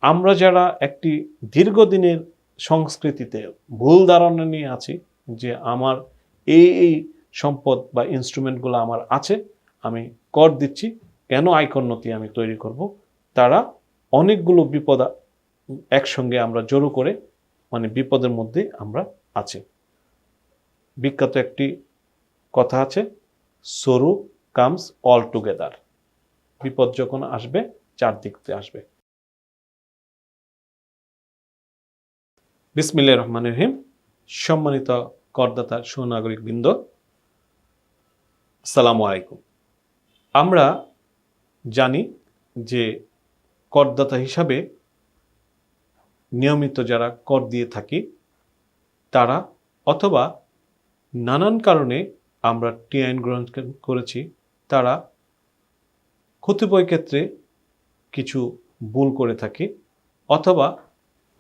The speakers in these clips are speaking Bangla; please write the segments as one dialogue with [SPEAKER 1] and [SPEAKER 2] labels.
[SPEAKER 1] আমরা যারা একটি দীর্ঘদিনের সংস্কৃতিতে ভুল ধারণা নিয়ে আছি যে আমার এই সম্পদ বা ইনস্ট্রুমেন্টগুলো আমার আছে, আমি কর দিচ্ছি, কেন আয়কর নথি আমি তৈরি করব, তারা অনেকগুলো বিপদ একসঙ্গে আমরা জড়ো করে বিপদের মধ্যে আমরা আছি। বিখ্যাত একটি কথা আছে, সরু কামস অল টুগেদার। বিপদ যখন আসবে চারদিক থেকে আসবে। বিসমিল্লাহির রহমানির রহিম। সম্মানিত করদাতা সুনাগরিক বৃন্দ, আসসালামু আলাইকুম। আমরা জানি যে করদাতা হিসাবে নিয়মিত যারা কর দিয়ে থাকি তারা, অথবা নানান কারণে আমরা টি আইন গ্রহণ করেছি, তারা কতিপয় ক্ষেত্রে কিছু ভুল করে থাকি, অথবা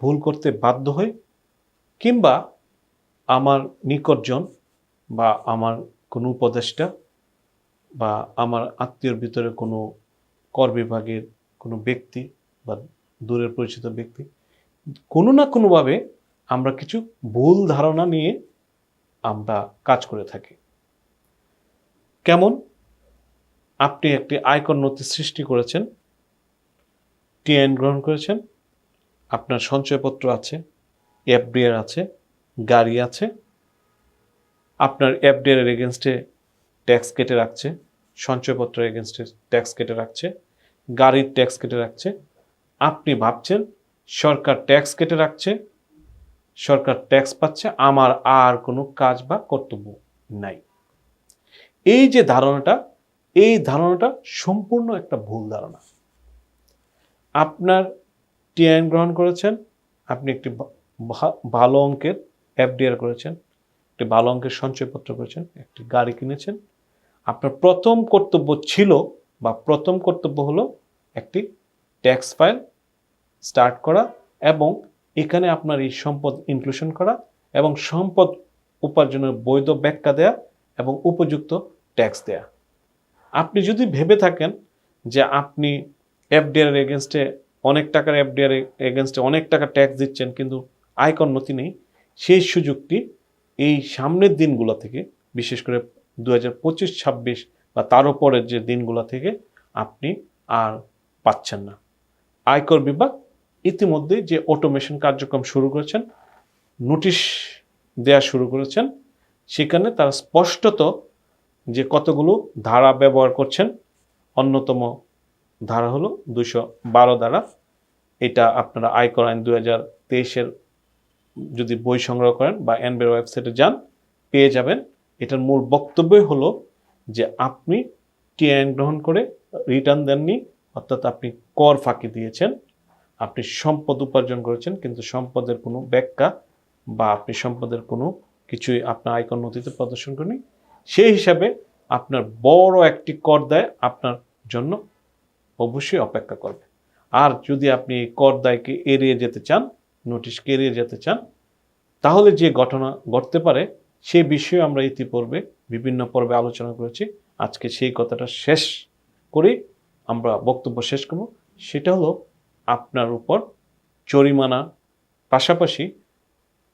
[SPEAKER 1] ভুল করতে বাধ্য হই, কিংবা আমার নিকটজন বা আমার কোনো উপদেষ্টা বা আমার আত্মীয়র ভিতরে কোনো কর বিভাগের কোনো ব্যক্তি বা দূরের পরিচিত ব্যক্তি কোনো না কোনোভাবে আমরা কিছু ভুল ধারণা নিয়ে আমরা কাজ করে থাকি। কেমন? আপনি একটি আয়কর নথি সৃষ্টি করেছেন, টি আইন গ্রহণ করেছেন, আপনার সঞ্চয়পত্র আছে, এফডিআর আছে, গাড়ি আছে, আপনার এফডিআর এর এগেনস্টে ট্যাক্স কেটে রাখছে, সঞ্চয়পত্রের এগেনস্টে ট্যাক্স কেটে রাখছে, গাড়ির ট্যাক্স কেটে রাখছে। আপনি ভাবছেন সরকার ট্যাক্স কেটে রাখছে, সরকার ট্যাক্স পাচ্ছে, আমার আর কোনো কাজ বা কর্তব্য নাই। এই যে ধারণাটা, এই ধারণাটা সম্পূর্ণ একটা ভুল ধারণা। আপনার টি আইন গ্রহণ করেছেন, আপনি একটি ভালো অঙ্কের এফডিআর করেছেন, একটি ভালো অঙ্কের সঞ্চয়পত্র করেছেন, একটি গাড়ি কিনেছেন। আপনার প্রথম কর্তব্য ছিল বা প্রথম কর্তব্য হলো একটি ট্যাক্স ফাইল স্টার্ট করা এবং এখানে আপনার এই সম্পদ ইনক্লুশন করা এবং সম্পদ উপার্জনের বৈধ ব্যাখ্যা দেয়া এবং উপযুক্ত ট্যাক্স দেয়া। আপনি যদি ভেবে থাকেন যে আপনি এফডিআর এর এগেনস্টে অনেক টাকার এফডিআর এগেনস্টে অনেক টাকা ট্যাক্স দিচ্ছেন কিন্তু আয়কর নথি নেই, সেই সুযোগটি এই সামনের দিনগুলো থেকে, বিশেষ করে 2025-26 বা তারও পরের যে দিনগুলো থেকে আপনি আর পাচ্ছেন না। আয়কর বিভাগ ইতিমধ্যে যে অটোমেশন কার্যক্রম শুরু করেছেন, নোটিশ দেয়া শুরু করেছেন, সেখানে তারা স্পষ্টত যে কতগুলো ধারা ব্যবহার করছেন। অন্যতম ধারা হলো 212 ধারা। এটা আপনারা আয়কর আইন 2023-এর যদি বই সংগ্রহ করেন বা এনবিআর ওয়েবসাইটে যান পেয়ে যাবেন। এটার মূল বক্তব্যই হলো যে আপনি টি আইন গ্রহণ করে রিটার্ন দেননি, অর্থাৎ আপনি কর ফাঁকি দিয়েছেন, আপনি সম্পদ উপার্জন করেছেন কিন্তু সম্পদের কোনো ব্যাখ্যা বা আপনি সম্পদের কোনো কিছুই আপনার আয়কর নথিতে প্রদর্শন করেনি। সেই হিসাবে আপনার বড় একটি কর দায় আপনার জন্য অবশ্যই অপেক্ষা করবে। আর যদি আপনি এই কর দায়কে এড়িয়ে যেতে চান, নোটিশকে এড়িয়ে যেতে চান, তাহলে যে ঘটনা ঘটতে পারে সেই বিষয়ে আমরা ইতিপূর্বে বিভিন্ন পর্বে আলোচনা করেছি। আজকে সেই কথাটা শেষ করে আমরা বক্তব্য শেষ করব। সেটা হলো আপনার উপর জরিমানা পাশাপাশি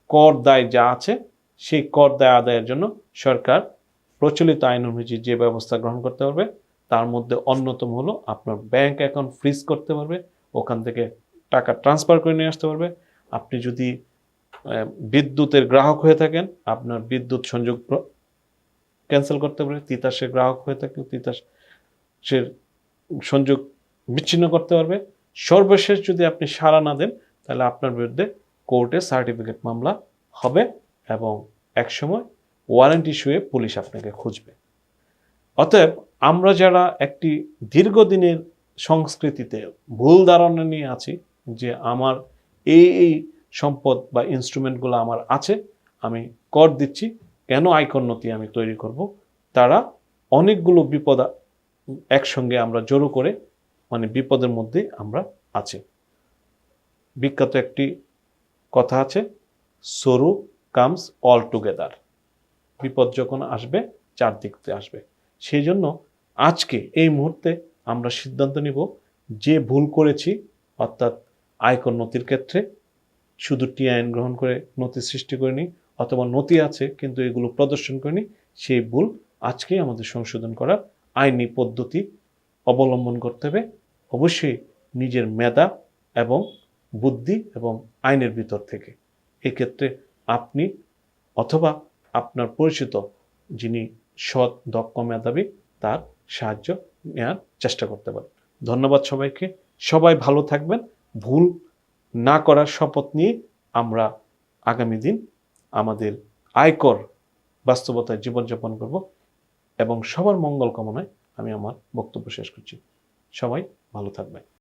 [SPEAKER 1] কর দায় যা আছে সেই কর দায় আদায়ের জন্য সরকার প্রচলিত আইন অনুযায়ী যে ব্যবস্থা গ্রহণ করতে পারবে তার মধ্যে অন্যতম হলো আপনার ব্যাংক অ্যাকাউন্ট ফ্রিজ করতে পারবে, ওখান থেকে টাকা ট্রান্সফার করে নিয়ে আসতে পারবে। আপনি যদি বিদ্যুতের গ্রাহক হয়ে থাকেন, আপনার বিদ্যুৎ সংযোগ ক্যান্সেল করতে পারবে। তিতাসের গ্রাহক হয়ে থাকেন, তিতাসের সংযোগ বিচ্ছিন্ন করতে পারবে। সর্বশেষ যদি আপনি সাড়া না দেন তাহলে আপনার বিরুদ্ধে কোর্টে সার্টিফিকেট মামলা হবে এবং একসময় ওয়ারেন্ট ইস্যুয়ে পুলিশ আপনাকে খুঁজবে। অতএব আমরা যারা একটি দীর্ঘদিনের সংস্কৃতিতে ভুল ধারণা নিয়ে আছি যে আমার এই সম্পদ বা ইনস্ট্রুমেন্টগুলো আমার আছে, আমি কর দিচ্ছি, কেন আয়কর নথি আমি তৈরি করব, তারা অনেকগুলো বিপদ একসঙ্গে আমরা জড়ো করে বিপদের মধ্যে আমরা আছি। বিখ্যাত একটি কথা আছে, সরু কামস অল টুগেদার। বিপদ যখন আসবে চারদিক থেকে আসবে। সেই জন্য আজকে এই মুহূর্তে আমরা সিদ্ধান্ত নিব যে ভুল করেছি, অর্থাৎ আয়কর নথির ক্ষেত্রে শুধু টিআইএন গ্রহণ করে নথি সৃষ্টি করিনি, অথবা নথি আছে কিন্তু এগুলো প্রদর্শন করিনি, সেই ভুল আজকেই আমাদের সংশোধন করার আইনি পদ্ধতি অবলম্বন করতে হবে। অবশ্যই নিজের মেধা এবং বুদ্ধি এবং আইনের ভিতর থেকে। এক্ষেত্রে আপনি অথবা আপনার পরিচিত যিনি সৎ দক্ষ মেধাবী তার সাহায্য নেওয়ার চেষ্টা করতে পারেন। ধন্যবাদ সবাইকে। সবাই ভালো থাকবেন। ভুল না করার শপথ নিয়ে আমরা আগামী দিন আমাদের আয়কর বাস্তবতায় জীবনযাপন করব এবং সবার মঙ্গল কামনায় আমি আমার বক্তব্য শেষ করছি। সবাই ভালো থাকবেন।